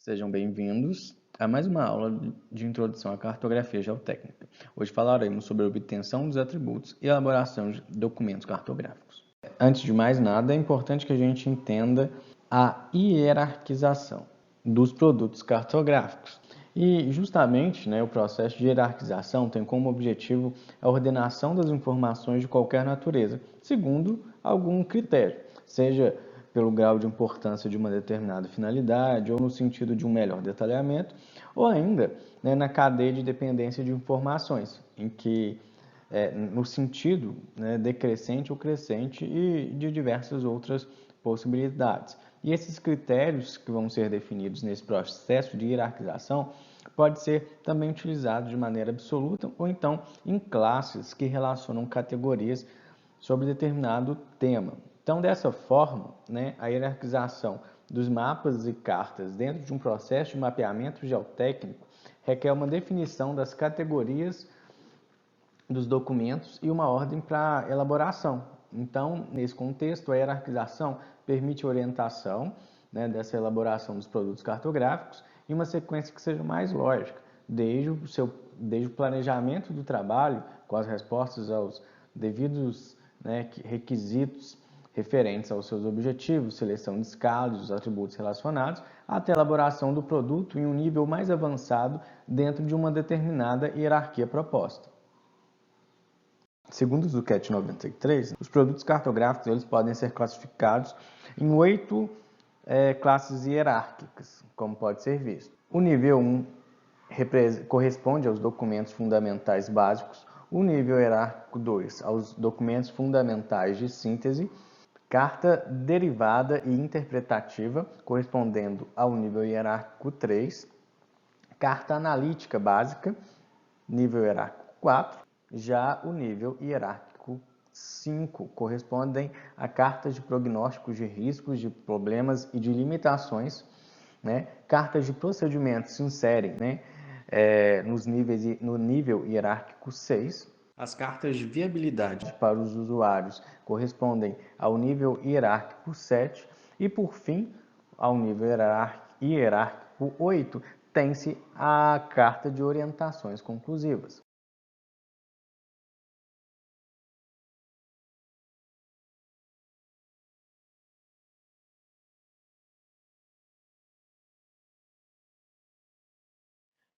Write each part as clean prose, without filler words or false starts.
Sejam bem-vindos a mais uma aula de introdução à cartografia geotécnica. Hoje falaremos sobre a obtenção dos atributos e elaboração de documentos cartográficos. Antes de mais nada, é importante que a gente entenda a hierarquização dos produtos cartográficos. E justamente, o processo de hierarquização tem como objetivo a ordenação das informações de qualquer natureza, segundo algum critério, seja pelo grau de importância de uma determinada finalidade, ou no sentido de um melhor detalhamento, ou ainda na cadeia de dependência de informações, em que no sentido decrescente ou crescente e de diversas outras possibilidades. E esses critérios que vão ser definidos nesse processo de hierarquização pode ser também utilizado de maneira absoluta ou então em classes que relacionam categorias sobre determinado tema. Então, dessa forma, a hierarquização dos mapas e cartas dentro de um processo de mapeamento geotécnico requer uma definição das categorias dos documentos e uma ordem para elaboração. Então, nesse contexto, a hierarquização permite orientação dessa elaboração dos produtos cartográficos em uma sequência que seja mais lógica, desde o planejamento do trabalho, com as respostas aos devidos requisitos referentes aos seus objetivos, seleção de escalas, os atributos relacionados, até a elaboração do produto em um nível mais avançado dentro de uma determinada hierarquia proposta. Segundo o Zucchet 93, os produtos cartográficos eles podem ser classificados em 8 classes hierárquicas, como pode ser visto. O nível 1 corresponde aos documentos fundamentais básicos, o nível hierárquico 2 aos documentos fundamentais de síntese, carta derivada e interpretativa, correspondendo ao nível hierárquico 3, carta analítica básica, nível hierárquico 4, já o nível hierárquico 5 correspondem a cartas de prognósticos de riscos, de problemas e de limitações. Cartas de procedimentos se inserem no nível hierárquico 6. As cartas de viabilidade para os usuários correspondem ao nível hierárquico 7. E, por fim, ao nível hierárquico 8, tem-se a carta de orientações conclusivas.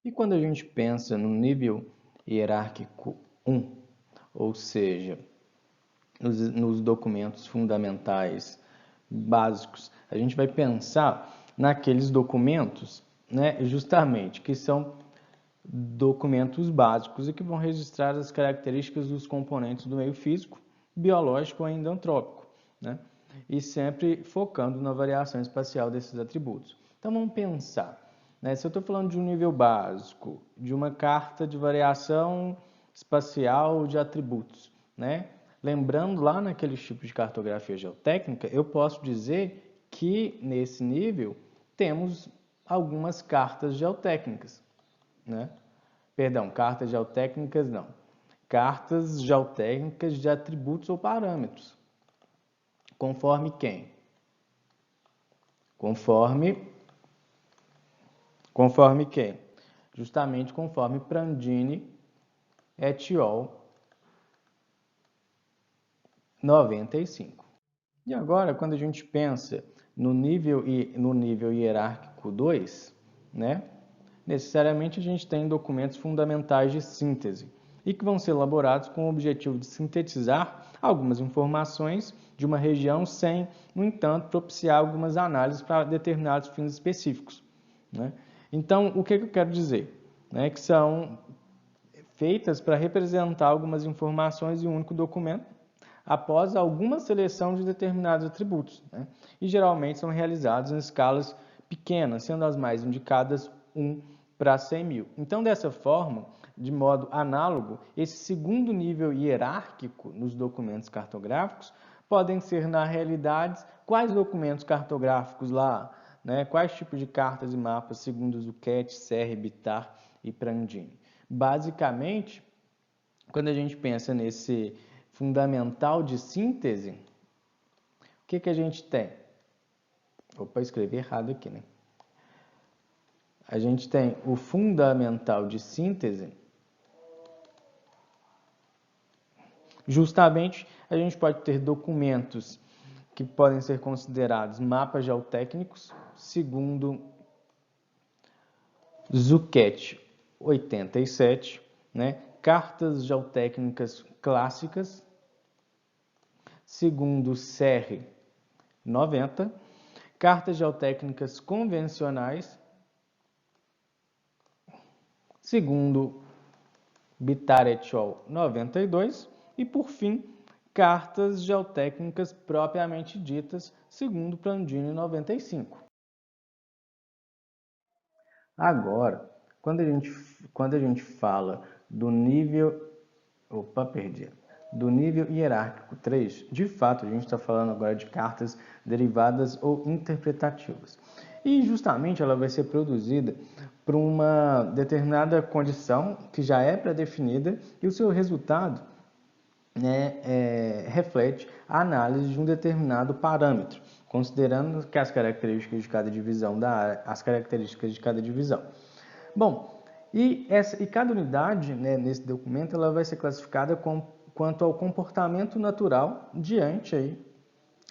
E quando a gente pensa no nível hierárquico 1, ou seja, nos documentos fundamentais básicos, a gente vai pensar naqueles documentos, justamente, que são documentos básicos e que vão registrar as características dos componentes do meio físico, biológico ou ainda antrópico, e sempre focando na variação espacial desses atributos. Então, vamos pensar. Se eu estou falando de um nível básico, de uma carta de variação espacial de atributos, lembrando lá naqueles tipos de cartografia geotécnica, eu posso dizer que nesse nível temos algumas cartas geotécnicas. Perdão, cartas geotécnicas não. Cartas geotécnicas de atributos ou parâmetros. Conforme quem? Conforme quem? Justamente conforme Prandini et al. 95. E agora, quando a gente pensa no nível hierárquico 2, necessariamente a gente tem documentos fundamentais de síntese e que vão ser elaborados com o objetivo de sintetizar algumas informações de uma região sem, no entanto, propiciar algumas análises para determinados fins específicos. Então, o que eu quero dizer? Que são feitas para representar algumas informações em um único documento após alguma seleção de determinados atributos. E geralmente são realizados em escalas pequenas, sendo as mais indicadas 1 para 100 mil. Então, dessa forma, de modo análogo, esse segundo nível hierárquico nos documentos cartográficos podem ser, na realidade, quais documentos cartográficos lá, quais tipos de cartas e mapas, segundo Zucchet, Serre, Bittar e Prandini. Basicamente, quando a gente pensa nesse fundamental de síntese, o que a gente tem? Opa, escrevi errado aqui, a gente tem o fundamental de síntese. Justamente, a gente pode ter documentos que podem ser considerados mapas geotécnicos, segundo Zucchet 87, né? Cartas geotécnicas clássicas, segundo Serre 90, cartas geotécnicas convencionais, segundo Bitar et al. 92, e por fim, cartas geotécnicas propriamente ditas, segundo Prandini 95. Agora, quando a gente fala do nível, do nível hierárquico 3, de fato a gente está falando agora de cartas derivadas ou interpretativas. E justamente ela vai ser produzida por uma determinada condição que já é pré-definida e o seu resultado, né, reflete a análise de um determinado parâmetro, considerando que as características de cada divisão da área, as características de cada divisão. Bom, e cada unidade, né, nesse documento ela vai ser classificada quanto ao comportamento natural diante aí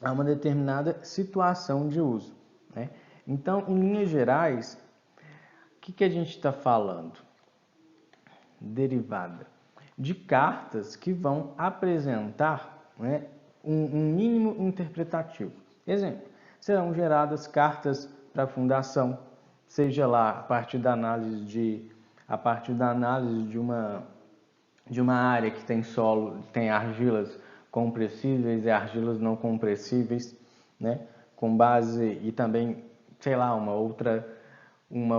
a uma determinada situação de uso, né? Então, em linhas gerais, o que a gente está falando? Derivada de cartas que vão apresentar, né, um mínimo interpretativo. Exemplo, serão geradas cartas para fundação, seja lá a partir da análise de uma área que tem solo, tem argilas compressíveis e argilas não compressíveis, né, com base e também, sei lá, uma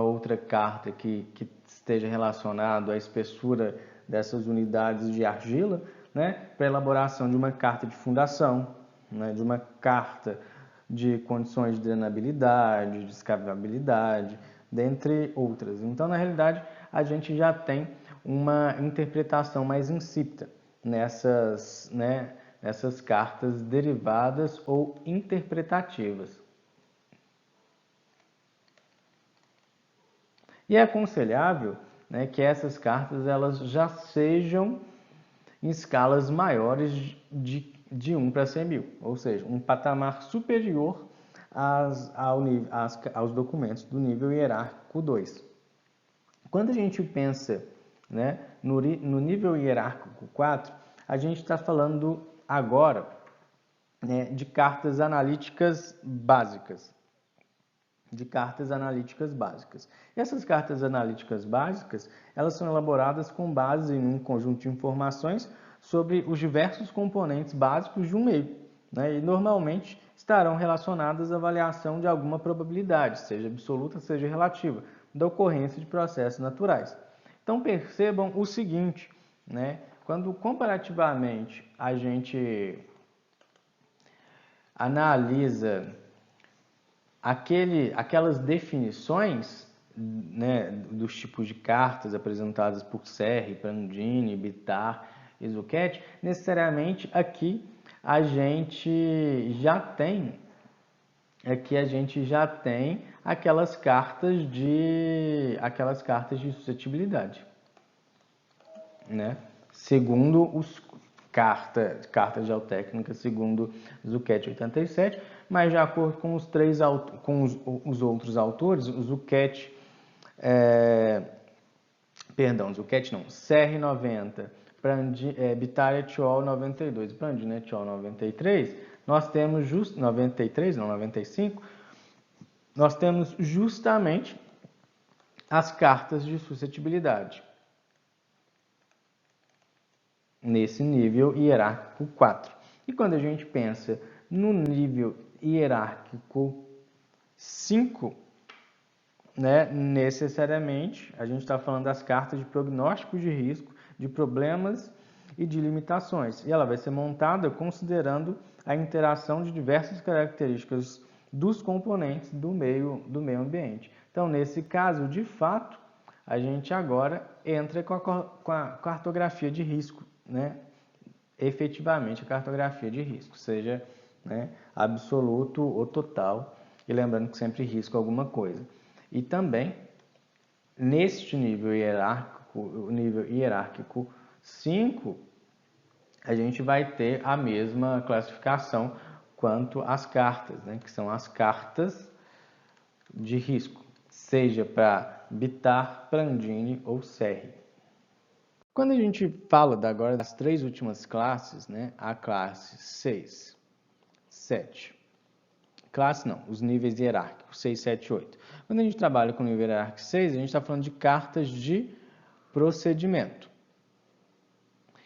outra carta que esteja relacionado à espessura dessas unidades de argila, né, para elaboração de uma carta de fundação, né, de uma carta de condições de drenabilidade, de escavabilidade, dentre outras. Então, na realidade, a gente já tem uma interpretação mais insípida nessas cartas derivadas ou interpretativas. E é aconselhável, né, que essas cartas elas já sejam em escalas maiores de 1 para 100.000, ou seja, um patamar superior aos documentos do nível hierárquico 2. Quando a gente pensa, né, no nível hierárquico 4, a gente está falando agora, né, de cartas analíticas básicas. E essas cartas analíticas básicas, elas são elaboradas com base em um conjunto de informações sobre os diversos componentes básicos de um meio, né? E normalmente estarão relacionadas à avaliação de alguma probabilidade, seja absoluta, seja relativa, da ocorrência de processos naturais. Então percebam o seguinte, né? Quando comparativamente a gente analisa aquelas definições, né, dos tipos de cartas apresentadas por Serre, Prandini, Bitar e Zucchet, necessariamente aqui a gente já tem aquelas cartas de suscetibilidade, né? Segundo cartas geotécnicas, segundo Zucchet 87, mas de acordo com os outros autores, o Zucchet, Serre 90, Bitar et al. 92, Prandini et al. 93, nós temos 95, nós temos justamente as cartas de suscetibilidade nesse nível hierárquico 4. E quando a gente pensa no nível hierárquico 5, né, necessariamente a gente está falando das cartas de prognóstico de risco, de problemas e de limitações. E ela vai ser montada considerando a interação de diversas características dos componentes do meio ambiente. Então, nesse caso, de fato, a gente agora entra com a cartografia de risco, né? Efetivamente a cartografia de risco, seja, né, absoluto ou total, e lembrando que sempre risco alguma coisa. E também neste nível hierárquico, o nível hierárquico 5, a gente vai ter a mesma classificação quanto às cartas, né, que são as cartas de risco, seja para Bitar, Prandini ou Serri. Quando a gente fala agora das três últimas classes, né, a classe 6, 7, classe não, os níveis hierárquicos, 6, 7, 8. Quando a gente trabalha com o nível hierárquico 6, a gente está falando de cartas de procedimento,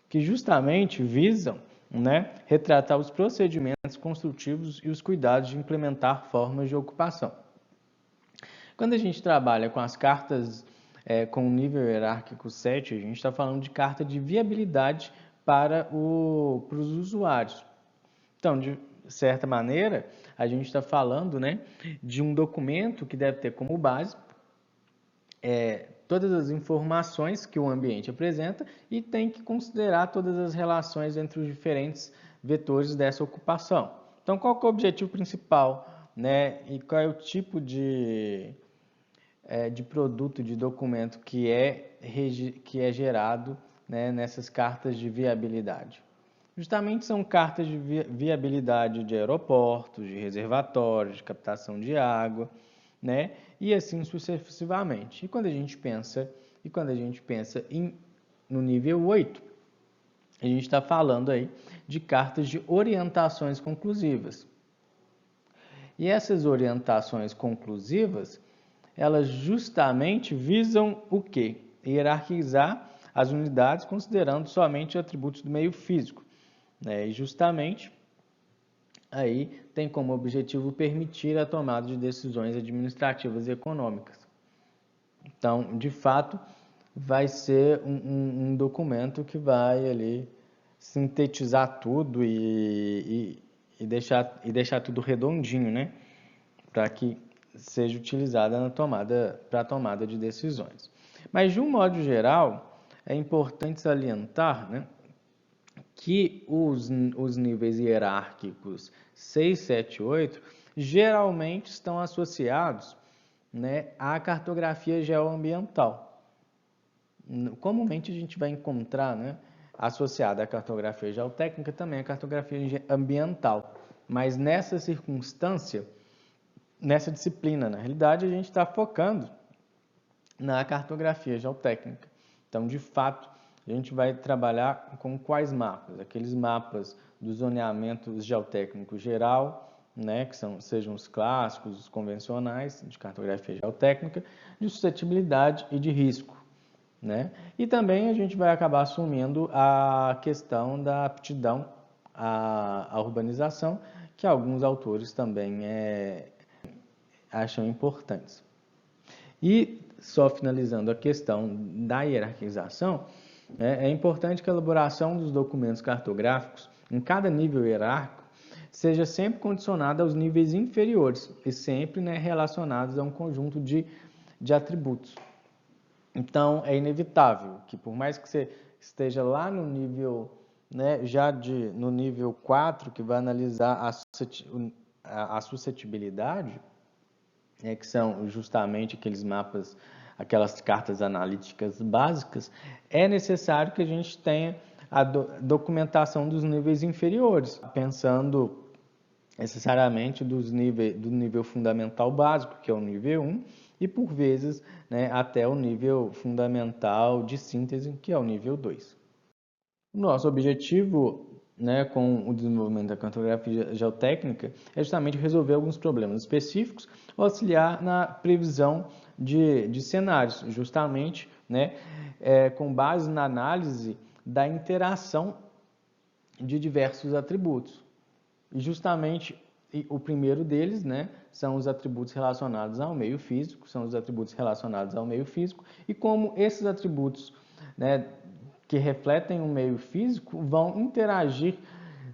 que justamente visam, né, retratar os procedimentos construtivos e os cuidados de implementar formas de ocupação. Quando a gente trabalha com as cartas com o nível hierárquico 7, a gente está falando de carta de viabilidade para os usuários. Então, de certa maneira, a gente está falando, né, de um documento que deve ter como base todas as informações que o ambiente apresenta e tem que considerar todas as relações entre os diferentes vetores dessa ocupação. Então, qual que é o objetivo principal, né, e qual é o tipo de produto, de documento que é gerado, né, nessas cartas de viabilidade? Justamente são cartas de viabilidade de aeroportos, de reservatórios, de captação de água, né? E assim sucessivamente. E quando a gente pensa no nível 8, a gente está falando aí de cartas de orientações conclusivas. E essas orientações conclusivas, elas justamente visam o quê? Hierarquizar as unidades considerando somente atributos do meio físico. E justamente aí tem como objetivo permitir a tomada de decisões administrativas e econômicas. Então, de fato, vai ser um documento que vai ali sintetizar tudo e deixar tudo redondinho, né? Para que seja utilizada para a tomada de decisões. Mas, de um modo geral, é importante salientar, né, que os níveis hierárquicos 6, 7 e 8 geralmente estão associados, né, à cartografia geoambiental. Comumente a gente vai encontrar, né, associada à cartografia geotécnica também a cartografia ambiental. Mas nessa circunstância, nessa disciplina, na realidade, a gente está focando na cartografia geotécnica. Então, de fato, a gente vai trabalhar com quais mapas? Aqueles mapas do zoneamento geotécnico geral, né, que sejam os clássicos, os convencionais de cartografia geotécnica, de suscetibilidade e de risco. Né? E também a gente vai acabar assumindo a questão da aptidão à urbanização, que alguns autores também acham importantes. E só finalizando a questão da hierarquização, é importante que a elaboração dos documentos cartográficos em cada nível hierárquico seja sempre condicionada aos níveis inferiores e sempre, né, relacionados a um conjunto de atributos. Então, é inevitável que, por mais que você esteja lá no nível, né, no nível 4, que vai analisar a suscetibilidade, que são justamente aqueles mapas, aquelas cartas analíticas básicas, é necessário que a gente tenha a documentação dos níveis inferiores, pensando necessariamente do nível fundamental básico, que é o nível 1, e por vezes, né, até o nível fundamental de síntese, que é o nível 2. O nosso objetivo, né, com o desenvolvimento da cartografia geotécnica é justamente resolver alguns problemas específicos, auxiliar na previsão de cenários, justamente, né, com base na análise da interação de diversos atributos. E justamente o primeiro deles, né, são os atributos relacionados ao meio físico, e como esses atributos, né, que refletem o meio físico vão interagir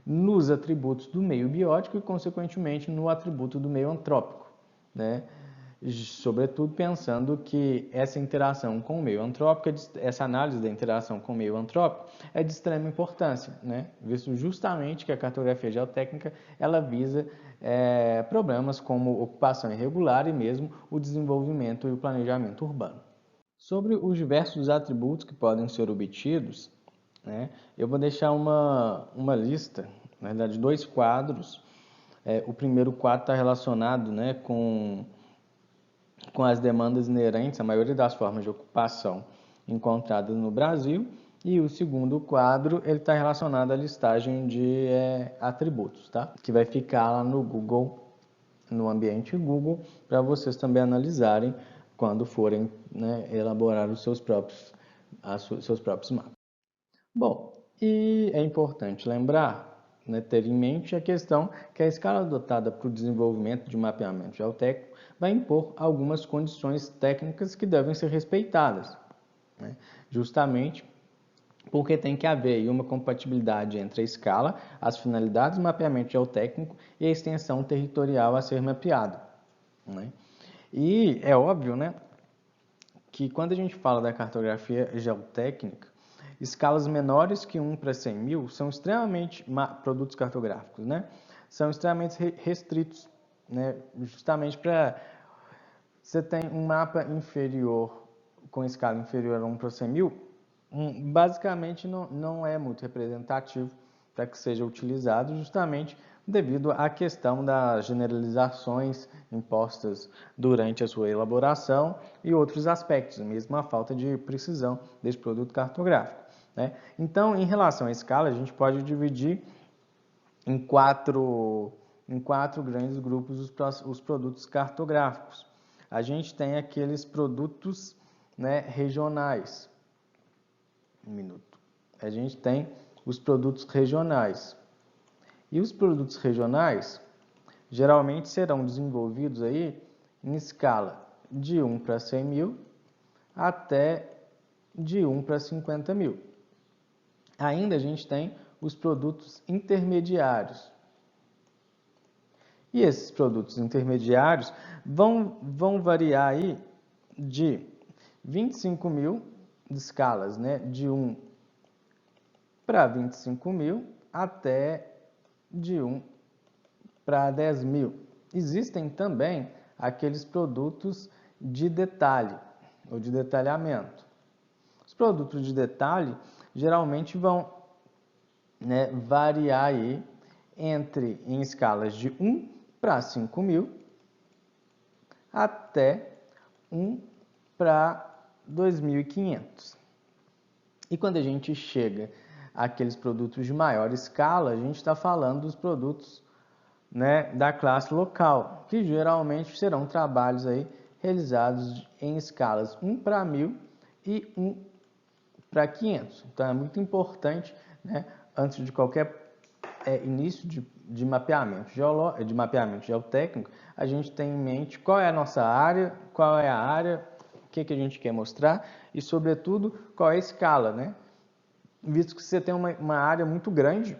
nos atributos do meio biótico e, consequentemente, no atributo do meio antrópico, né? Sobretudo pensando que essa interação com o meio antrópico, essa análise da interação com o meio antrópico é de extrema importância, né? Visto justamente que a cartografia geotécnica ela visa problemas como ocupação irregular e mesmo o desenvolvimento e o planejamento urbano. Sobre os diversos atributos que podem ser obtidos, né, eu vou deixar uma lista, na verdade, 2 quadros. O primeiro quadro está relacionado, né, com as demandas inerentes à maioria das formas de ocupação encontradas no Brasil, e o segundo quadro ele está relacionado à listagem de atributos, tá? Que vai ficar lá no Google, no ambiente Google, para vocês também analisarem quando forem, né, elaborar os seus próprios mapas. Bom, e é importante lembrar, né, ter em mente a questão que a escala adotada para o desenvolvimento de mapeamento geotécnico vai impor algumas condições técnicas que devem ser respeitadas, né, justamente porque tem que haver aí uma compatibilidade entre a escala, as finalidades do mapeamento geotécnico e a extensão territorial a ser mapeada, né? E é óbvio, né, que quando a gente fala da cartografia geotécnica, escalas menores que 1 para 100 mil são extremamente, produtos cartográficos, né? São extremamente restritos, né? Justamente para você tem um mapa inferior, com escala inferior a 1 para 100 mil, basicamente não é muito representativo para que seja utilizado, justamente devido à questão das generalizações impostas durante a sua elaboração e outros aspectos, mesmo a falta de precisão desse produto cartográfico, né? Então, em relação à escala, a gente pode dividir em quatro grandes grupos os produtos cartográficos. A gente tem aqueles produtos, né, regionais. Um minuto. A gente tem os produtos regionais. E os produtos regionais geralmente serão desenvolvidos aí em escala de 1 para 100 mil até de 1 para 50 mil. Ainda a gente tem os produtos intermediários. E esses produtos intermediários vão variar aí de 25 mil de escalas, né, de 1 para 25 mil até de 1 para 10 mil. Existem também aqueles produtos de detalhe ou de detalhamento. Os produtos de detalhe geralmente vão, né, variar aí em escalas de 1 para 5 mil até 1 para 2.500. E quando a gente chega àqueles produtos de maior escala, a gente está falando dos produtos, né, da classe local, que geralmente serão trabalhos aí realizados em escalas 1 para 1.000 e 1 para 500. Então é muito importante, né, antes de qualquer início de mapeamento geotécnico, a gente tem em mente qual é a nossa área, qual é a área, o que a gente quer mostrar e, sobretudo, qual é a escala, né? Visto que você tem uma área muito grande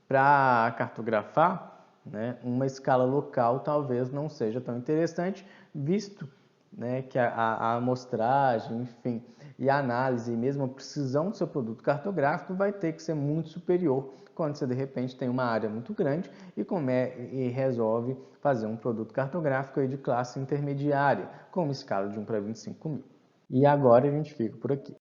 para cartografar, né, uma escala local talvez não seja tão interessante, visto, né, que a amostragem, enfim, e a análise e mesmo a precisão do seu produto cartográfico vai ter que ser muito superior quando você de repente tem uma área muito grande e resolve fazer um produto cartográfico aí de classe intermediária, com uma escala de 1 para 25 mil. E agora a gente fica por aqui.